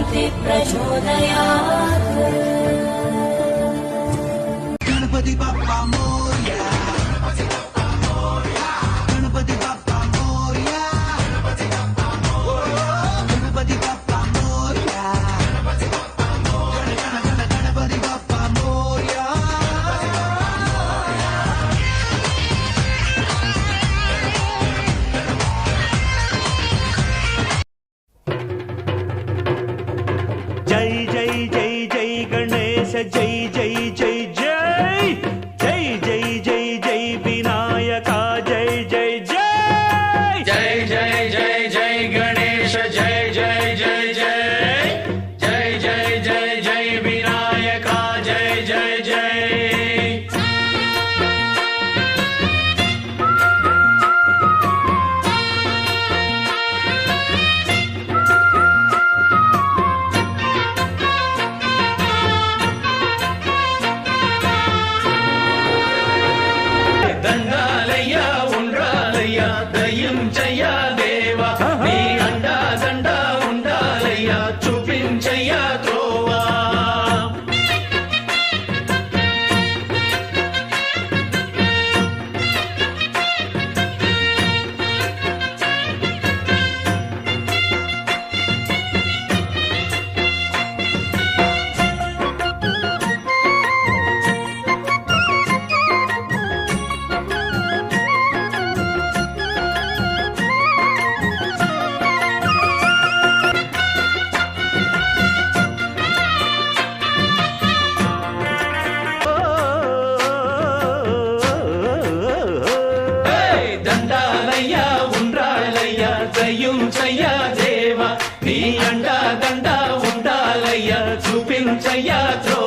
शक्ति प्रचोदयात्। गणपति बप्पा मोरया, गणपति बप्पा मोरया, गणपति बप्पा मोरया, गणपति बप्पा मोरया, गणपति बप्पा मोरया, गणपति बप्पा मोरया, गणपति बप्पा मोरया। जय जय जय जय गणेश जय जय जय जय जय जय जय जय विनायका जय जय जय जय जय जय जय गणेश जय जय जय जय जय जय जय जय विनायका जय जय जय। దండాలయ్యా ఉండ్రాలయ్యా దయ్యం చెయ్యా దేవా నీ అండా దండా ఉండాలయ్యా చూపించయ్యా త్రోవా। దండాలయ్యా ఉండ్రాలయ్యా దయ్యం చెయ్యా దేవా నీ అండా దండా ఉండాలయ్యా చూపించయ్యా త్రోవా।